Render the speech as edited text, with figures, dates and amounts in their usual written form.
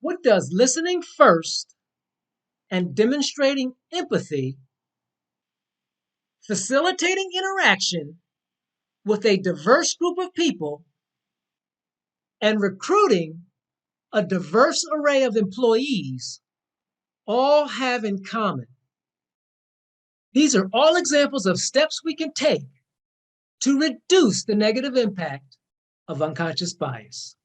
What does listening first and demonstrating empathy, facilitating interaction with a diverse group of people, and recruiting a diverse array of employees all have in common? These are all examples of steps we can take to reduce the negative impact of unconscious bias.